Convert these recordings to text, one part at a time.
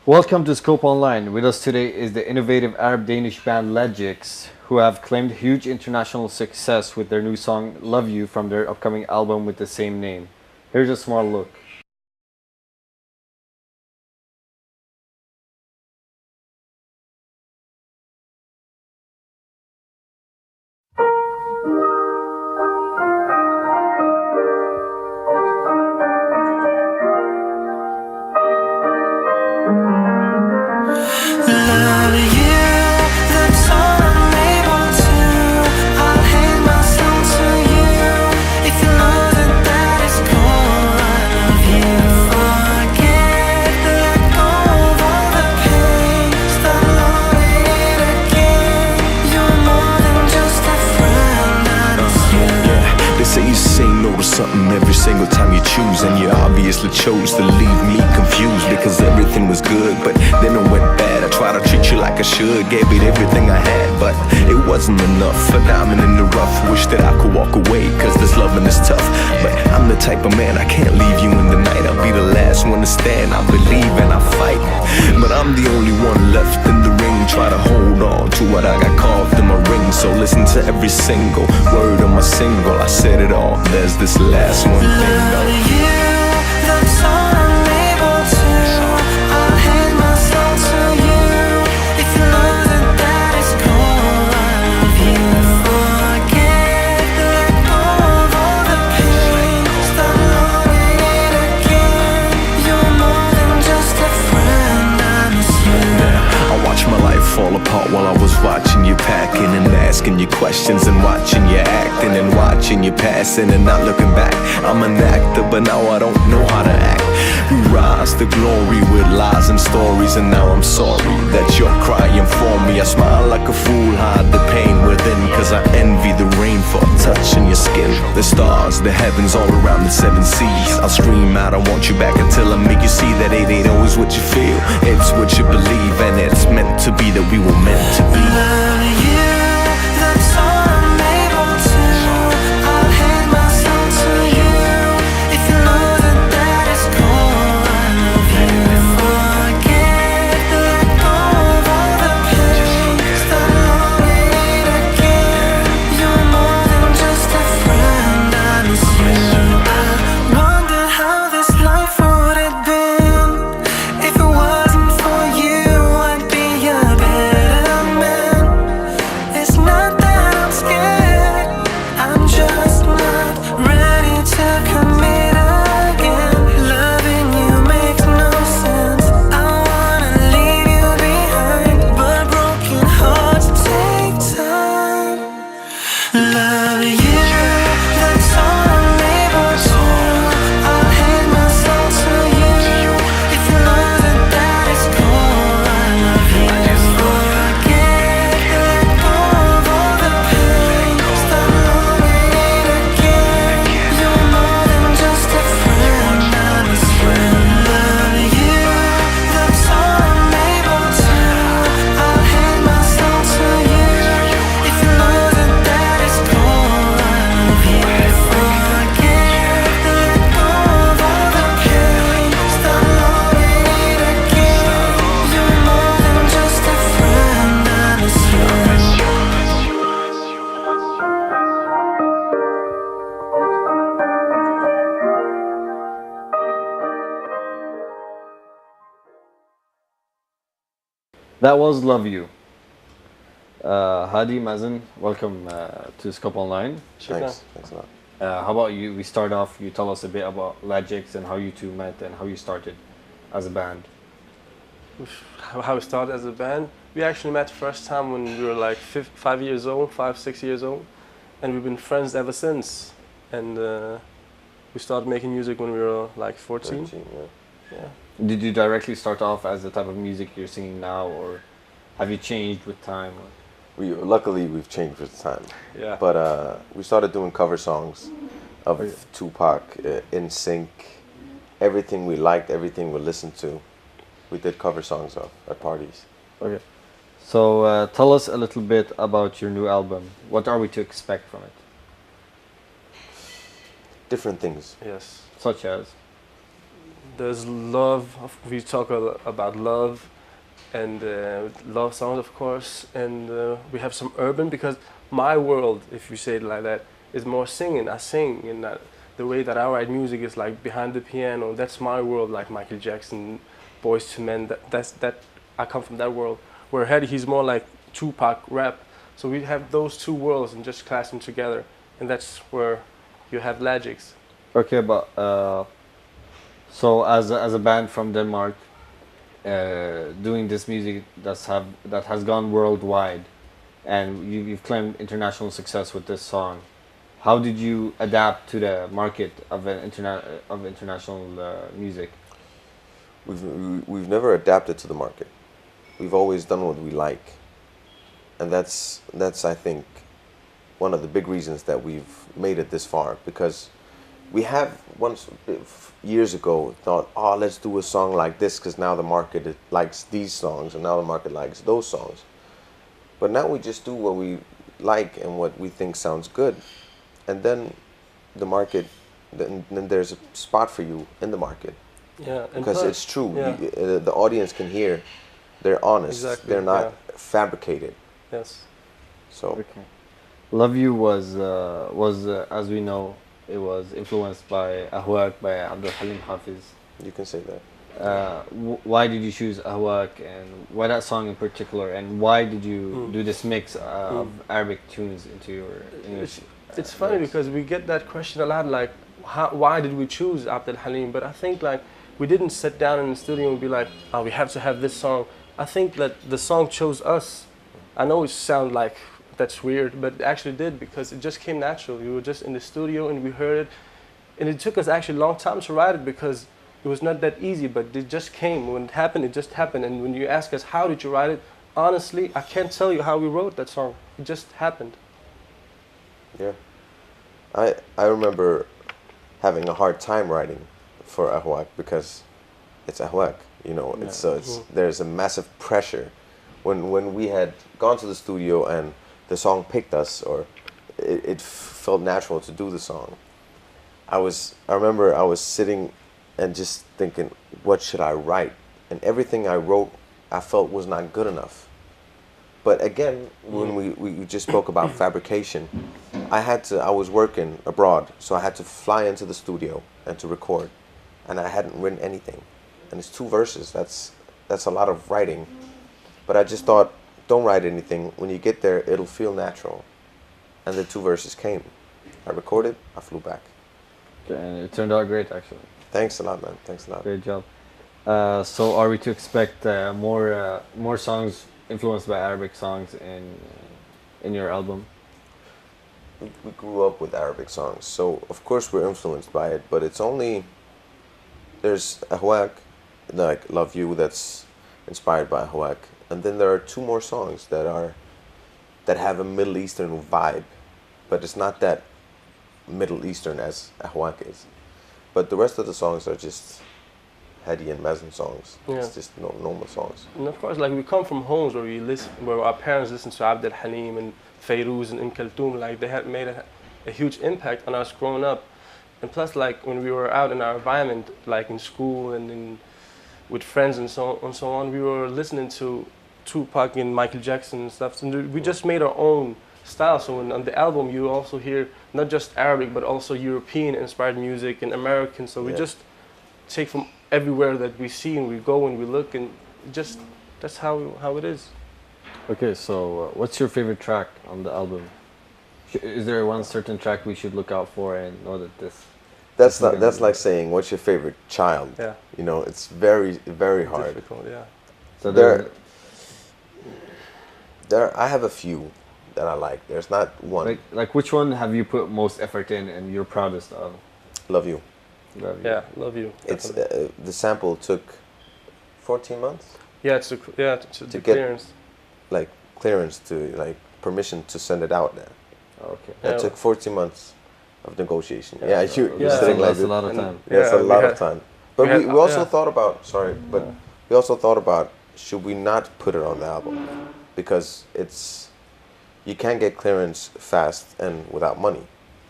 Welcome to Scope Online. With us today is the innovative Arab-Danish band Lagix, who have claimed huge international success with their new song Love You from their upcoming album with the same name. Here's a small look. Something every single time you choose, and you obviously chose to leave me confused because everything was good, but then it went bad. I tried to treat you like I should, gave it everything I had, but it wasn't enough. A diamond in the rough, wish that I could walk away, cause this loving is tough. But I'm the type of man, I can't leave you in the night. I'll be the last one to stand, I believe and I fight, but I'm the only one left in the ring. Try to hold on to what I got carved in my ring, so listen to every single word on my single. I said it all, there's this last one thing though. Love you, that's all I'm able to. I'll hand my soul to you. If you know that is cool, I love you. Forget, let go of all the pain. Stop loving it again. You're more than just a friend, I miss you. I watched my life fall apart while I was watching you packing and asking you questions and watching you acting and watching you passing and not looking back. I'm an actor, but now I don't know how to act. We rise to glory with lies and stories, and now I'm sorry that you're crying for me. I smile like a fool, hide the pain within, cause I envy the rain for touching your skin. The stars, the heavens all around the seven seas. I'll scream out, I want you back until I make you see that it ain't always what you feel, it's what you believe, and it's meant to be that we were meant to be. Love you, that's all I'm able to. I'll hand my soul to you. If you know that is cool, I love you. Forget, let go of all the pain. Stop loving it again. You're more than just a friend, I miss you. I wonder how this life would have been if it wasn't for you. I'd be a better man. It's not that I'm scared, I'm just not ready to commit again. Loving you makes no sense. I wanna leave you behind, but broken hearts take time. Love you, that's all I'm able to. I'll hand my soul to you. If you know that is cool, I love you. Forget, let go of all the pain. Stop loving it again. You're more than just a friend, I miss you. Love you, that's all I'm able to. I'll hand my soul to you. If you know that is cool, I love you. Forget, let go of all the pain. Stop loving it again. You're more than just a friend, I miss you. That was Love You. Hadi, Mazen, welcome to Scope Online. Thanks a lot. How about you? We start off, you tell us a bit about Lagix and how you two met and how you started as a band. How we started as a band. We actually met first time when we were like 5 years old, 5, 6 years old, and we've been friends ever since. And we started making music when we were like 14. 13, Yeah. Did you directly start off as the type of music you're singing now, or have you changed with time? Luckily, we've changed with time. Yeah. But we started doing cover songs of Okay. Tupac, In Sync, everything we liked, everything we listened to. We did cover songs of at parties. Okay. So tell us a little bit about your new album. What are we to expect from it? Different things. Yes. Such as? There's love. We talk about love and love songs, of course. And we have some urban because my world, if you say it like that, is more singing. I sing, and the way that I write music is like behind the piano. That's my world, like Michael Jackson, Boys to Men. That I come from that world. Where Hedy, he's more like Tupac rap. So we have those two worlds and just clash them together, and that's where you have Lagix. Okay, but so as a band from Denmark, doing this music that has gone worldwide, and you've claimed international success with this song. How did you adapt to the market of international music? We've never adapted to the market. We've always done what we like, and that's I think one of the big reasons that we've made it this far, because we have once years ago thought, oh, let's do a song like this because now the market likes these songs and now the market likes those songs. But now we just do what we like and what we think sounds good, and then the market, then there's a spot for you in the market. Yeah, and because plus, it's true. yeah. The audience can hear. They're honest. Exactly, They're not yeah. fabricated. Yes. So Okay. Love You was as we know, it was influenced by Ahwak by Abdel Hafiz. you can say that. Why did you choose Ahwak, and why that song in particular, and why did you do this mix of Arabic tunes into your English? It's funny because we get that question a lot, like, why did we choose Abdel Halim? But I think like we didn't sit down in the studio and be like, oh, we have to have this song. I think that the song chose us. I know it sounds like that's weird, but it actually did, because it just came natural. We were just in the studio and we heard it, and it took us actually a long time to write it because it was not that easy, but it just came. When it happened, it just happened. And when you ask us, how did you write it? Honestly, I can't tell you how we wrote that song. It just happened. Yeah. I remember having a hard time writing for Ahwak because it's Ahwak, you know. Yeah. It's there's a massive pressure when we had gone to the studio and the song picked us, or it felt natural to do the song. I remember I was sitting and just thinking, what should I write? And everything I wrote, I felt was not good enough. But again, when we just spoke about fabrication, I was working abroad, so I had to fly into the studio and to record, and I hadn't written anything. And it's 2 verses, that's a lot of writing. But I just thought, don't write anything. When you get there, it'll feel natural. And the 2 verses came. I recorded, I flew back. Okay, and it turned out great, actually. Thanks a lot, man. Thanks a lot. Great job. So are we to expect more songs influenced by Arabic songs in your album? We grew up with Arabic songs, so of course we're influenced by it, but it's only, there's Ahwak, like Love You, that's inspired by Ahwak, and then there are 2 more songs that have a Middle Eastern vibe, but it's not that Middle Eastern as Ahwak is. But the rest of the songs are just Hedy and Mazen songs. Yeah. It's just normal songs. And of course, like, we come from homes where our parents listened to Abdel Halim and Fairuz and Kulthum. Like, they had made a huge impact on us growing up. And plus, like, when we were out in our environment, like in school and with friends and so on, we were listening to Tupac and Michael Jackson and stuff. And we just made our own style. So on the album, you also hear not just Arabic, but also European-inspired music and American. So we just take from everywhere that we see and we go and we look, and just that's how it is. Okay, so what's your favorite track on the album? Is there one certain track we should look out for and know that this? That's like saying, what's your favorite child? Yeah. You know, it's very, very hard. Difficult, yeah. So I have a few that I like. There's not one. Like which one have you put most effort in and you're proudest of? Love You. Love You. Yeah, Love You. It's the sample took 14 months. Yeah, to the get- clearance. Like clearance to like permission to send it out there. Okay. It took 14 months of negotiation. Yeah. Yeah, you're Yeah. sitting like That's a this. lot of And- time. Yeah, it's a we lot had- of time. But we we had- also yeah. thought about, we also thought about, should we not put it on the album? Because you can't get clearance fast and without money.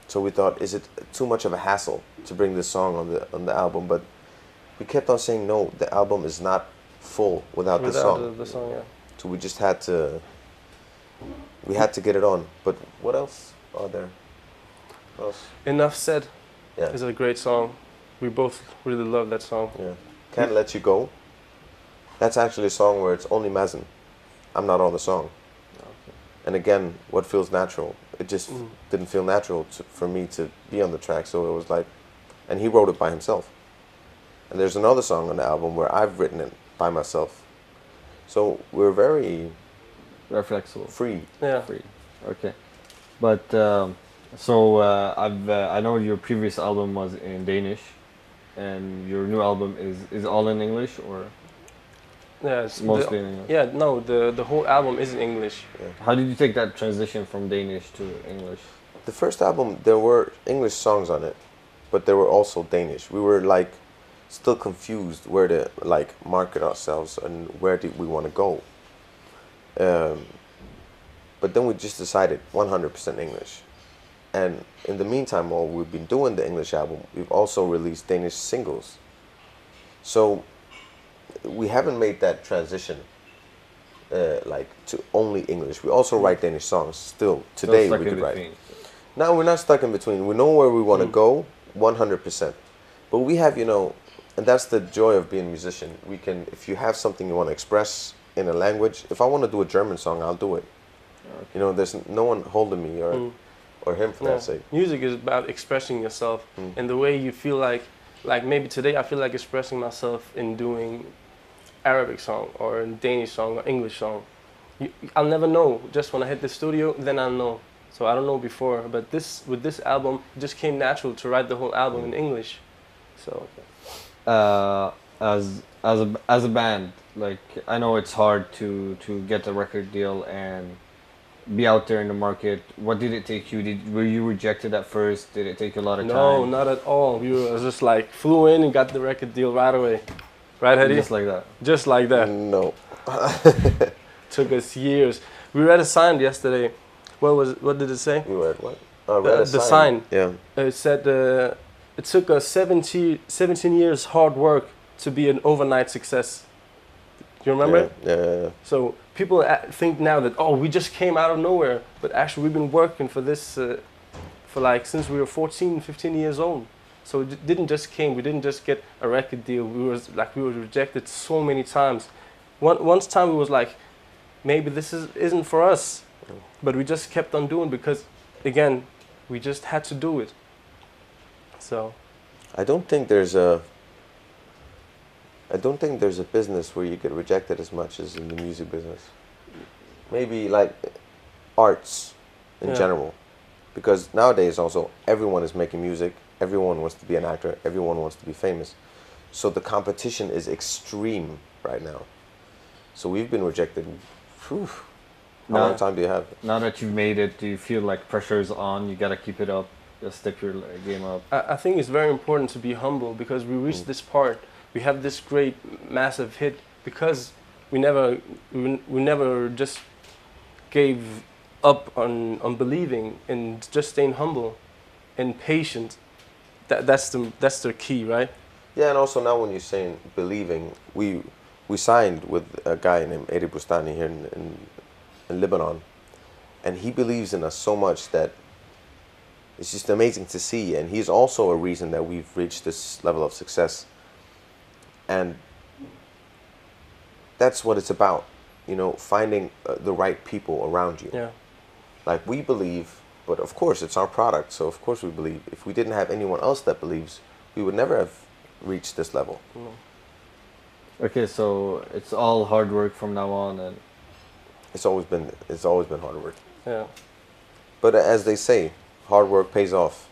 So we thought, is it too much of a hassle to bring this song on the album? But we kept on saying no. The album is not full without the song. The song, yeah. So we just had to. We had to get it on. But what else are there? What else? Enough Said Yeah. is a great song. We both really love that song. Yeah. Can't Let You Go. That's actually a song where it's only Mazen. I'm not on the song. And again, what feels natural? It just didn't feel natural for me to be on the track. So it was like, and he wrote it by himself. And there's another song on the album where I've written it by myself. So we're very flexible. free. Yeah. Free. Okay. But I know your previous album was in Danish, and your new album is all in English, or Yeah, it's mostly in English? Yeah, no, the whole album is in English. How did you take that transition from Danish to English? The first album, there were English songs on it, but there were also Danish. We were like still confused where to like market ourselves and where did we want to go. But then we just decided 100% English. And in the meantime, while we've been doing the English album, we've also released Danish singles. So we haven't made that transition like to only English. We also write Danish songs still. Today we could write. No, we're not stuck in between. We know where we want to go 100%. But we have, you know, and that's the joy of being a musician. We can, if you have something you want to express in a language, if I want to do a German song, I'll do it. Okay. You know, there's no one holding me or him for that sake. Music is about expressing yourself and the way you feel like maybe today I feel like expressing myself in doing Arabic song or a Danish song or English song. I'll never know. Just when I hit the studio, then I'll know. So I don't know before, but with this album, it just came natural to write the whole album in English. So as a band, like I know it's hard to get a record deal and be out there in the market. What did it take you? Were you rejected at first? Did it take you a lot of time? No, not at all. We were just like flew in and got the record deal right away. Right, Hedy? Just like that? Just like that. No. Took us years. We read a sign yesterday. What did it say? You read what? The sign. Yeah. It said it took us 17 years hard work to be an overnight success. Do you remember? Yeah. So people think now that, oh, we just came out of nowhere. But actually we've been working for this for like since we were 14, 15 years old. So it didn't just came. We didn't just get a record deal. We were rejected so many times. Once time we was like, maybe this isn't for us. But we just kept on doing because, again, we just had to do it. So I don't think there's a business where you get rejected as much as in the music business. Maybe like arts in general. Because nowadays also everyone is making music, everyone wants to be an actor, everyone wants to be famous. So the competition is extreme right now. So we've been rejected. Whew. How long time do you have? Now that you've made it, do you feel like pressure is on? You gotta keep it up, just step your game up. I think it's very important to be humble because we reached this part. We have this great, massive hit because we never just gave up on believing and just staying humble and patient. That's the key, right? Yeah, and also now when you're saying believing, we signed with a guy named Eri Bustani here in Lebanon, and he believes in us so much that it's just amazing to see, and he's also a reason that we've reached this level of success. And that's what it's about, you know, finding the right people around you. Yeah. Like we believe, but of course it's our product, so of course we believe. If we didn't have anyone else that believes, we would never have reached this level. Okay, so it's all hard work from now on, and It's always been hard work. Yeah. But as they say, hard work pays off.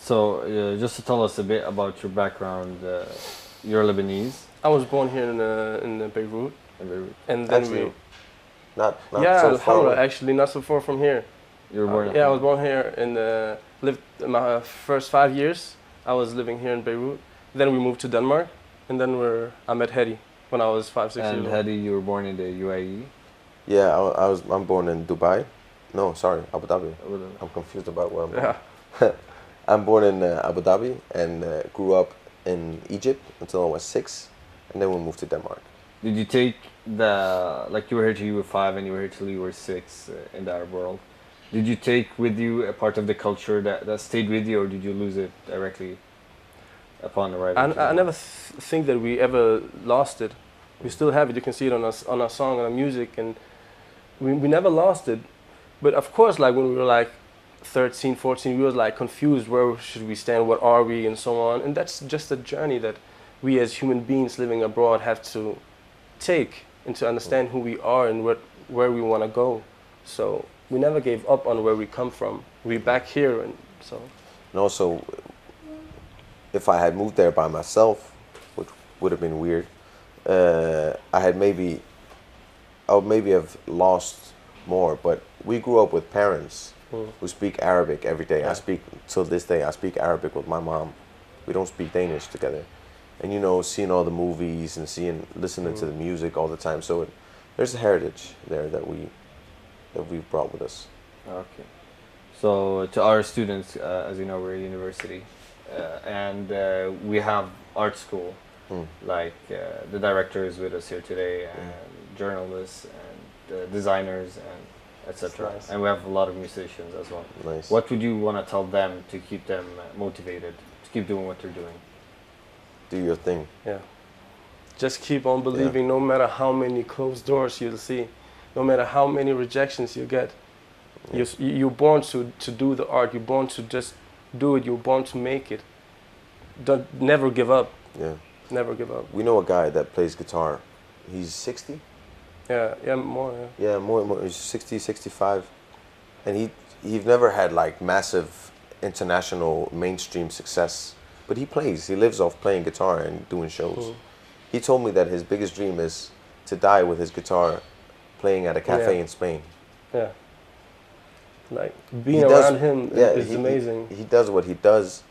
So just to tell us a bit about your background, you're Lebanese. I was born here in Beirut. And then Actually, not yeah, so far Hamra, away. actually not so far from here. You were born. Yeah, I was born here and lived my first 5 years. I was living here in Beirut. Then we moved to Denmark, and then I met Hedy when I was 5, 6 years And old. Hedy, you were born in the UAE. Yeah, I'm born in Dubai. No, sorry, Abu Dhabi. I'm confused about where I'm born. Yeah. I'm born in Abu Dhabi and grew up in Egypt until I was 6, and then we moved to Denmark. Did you take like you were here till you were 5 and you were here till you were 6 in the Arab world? Did you take with you a part of the culture that stayed with you, or did you lose it directly upon arriving? I never think that we ever lost it. We still have it. You can see it on our song, on our music, and we never lost it. But of course, like when we were like 13, 14, we was like confused. Where should we stand? What are we? And so on. And that's just a journey that we as human beings living abroad have to take and to understand who we are and where we want to go. So we never gave up on where we come from. We're back here, and so. And also, if I had moved there by myself, which would have been weird, I would maybe have lost more. But we grew up with parents who speak Arabic every day. Yeah. Till this day, I speak Arabic with my mom. We don't speak Danish together. And seeing all the movies and listening to the music all the time. So there's a heritage there that we brought with us. Okay. So to our students, as you know, we're a university, and we have art school. Like the director is with us here today, and journalists and designers and etc. Nice. And we have a lot of musicians as well. Nice. What would you want to tell them to keep them motivated to keep doing what they're doing? Do your thing. Yeah. Just keep on believing, no matter how many closed doors you'll see, no matter how many rejections you get. You're born to do the art. You're born to just do it. You're born to make it. Never give up. Yeah. Never give up. We know a guy that plays guitar. He's 60. Yeah, more. Yeah. Yeah, more. He's 60, 65, and he's never had like massive international mainstream success. But he plays. He lives off playing guitar and doing shows. He told me that his biggest dream is to die with his guitar, playing at a cafe in Spain. Yeah. Like being around him is amazing. He does what he does,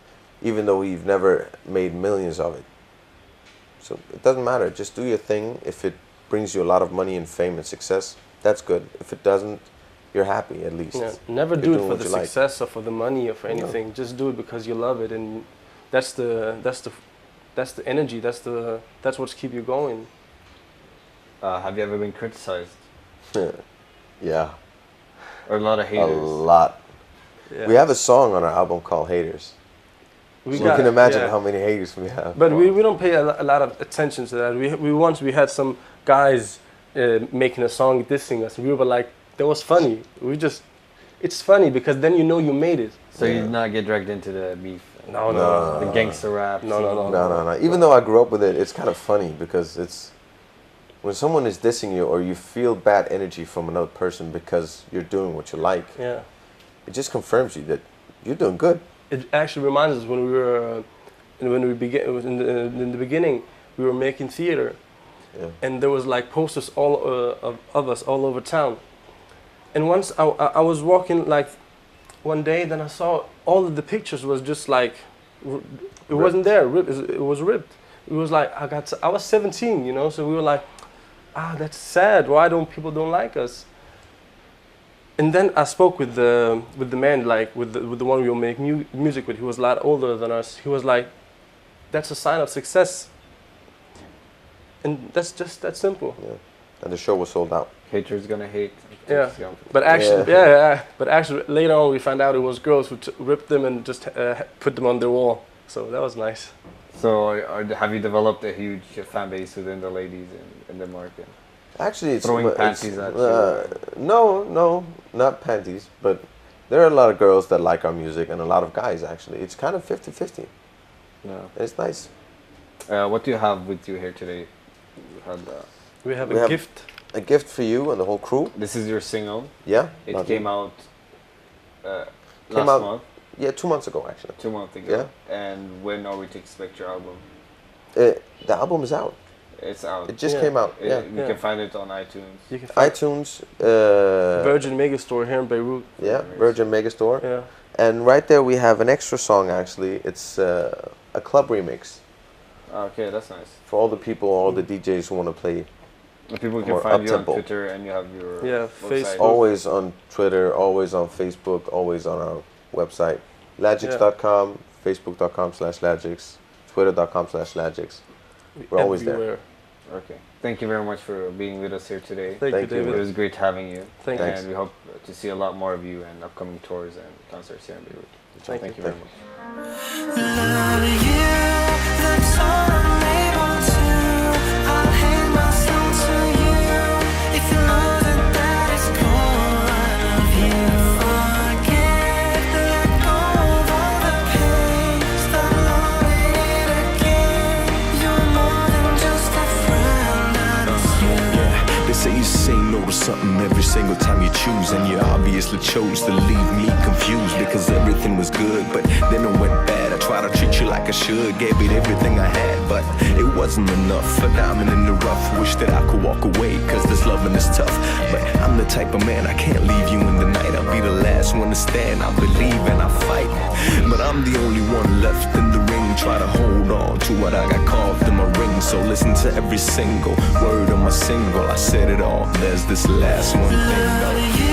even though we've never made millions of it. So it doesn't matter. Just do your thing. If it brings you a lot of money and fame and success, that's good. If it doesn't, you're happy at least. Yeah. Never do it for the success or for the money or for anything. No. Just do it because you love it, and that's the energy. That's what's keep you going. Have you ever been criticized? Yeah. Or a lot of haters? A lot. Yeah. We have a song on our album called Haters. You can imagine how many haters we have. But we don't pay a lot of attention to that. We had some guys making a song dissing us. We were like, that was funny. It's funny because then you know you made it. So you did not get dragged into the beef? No. The gangster rap? No. Even though I grew up with it, it's kind of funny because it's when someone is dissing you or you feel bad energy from another person because you're doing what you like. Yeah. It just confirms you that you're doing good. It actually reminds us when in the beginning we were making theater, and there was like posters of us all over town. And once I was walking like one day, then I saw all of the pictures was just like it wasn't there. It was ripped. It was like I was 17, so we were like, that's sad. Why don't people like us? And then I spoke with the man, like with the one we were making music with. He was a lot older than us. He was like, that's a sign of success. And that's just that simple. Yeah. And the show was sold out. Haters gonna hate. Yeah. But actually, But actually, later on we found out it was girls who ripped them and just put them on their wall. So that was nice. So have you developed a huge fan base within the ladies in the market? Actually, it's throwing panties at you. No, not panties. But there are a lot of girls that like our music and a lot of guys. Actually, it's kind of 50-50. Yeah, it's nice. What do you have with you here today? We have a gift. A gift for you and the whole crew. This is your single. Yeah. It came out last month. Yeah, 2 months ago actually. 2 months ago. Yeah. And when are we to expect your album? The album is out. It's out. It just came out. You can find it on iTunes. You can find iTunes. Virgin Megastore here in Beirut. Yeah, Virgin Megastore. Yeah. And right there we have an extra song actually. It's a club remix. Okay, that's nice. For all the people, all the DJs who want to play. People can find you on Twitter and you have your Facebook. Always on Twitter, always on Facebook, always on our website. Lagix.com, Facebook.com/Lagix, Twitter.com/Lagix. We're always there. Everywhere. Okay. Thank you very much for being with us here today. Thank you, Thank you. It David. was great having you. Thank you. And we hope to see a lot more of you and upcoming tours and concerts here in Beirut. Thank Thank you. you very much. Love you, that's all I'm able to. I'll hang myself to you. If you know that is cool, I love you. Forget, let go of all the pain. Stop loving it again. You're more than just a friend, I miss you. Yeah, they say you say no to something every single time you choose, and you obviously chose to leave me confused because everything was good, but then it went bad. I tried to treat you like I should, gave it everything I had, but it wasn't enough. A diamond in the rough, wish that I could walk away, cause this loving is tough. But I'm the type of man, I can't leave you in the night. I'll be the last one to stand, I believe and I fight. But I'm the only one left in the ring, try to hold on to what I got carved in my ring. So listen to every single word of my single, I said it all, there's this last one thing though.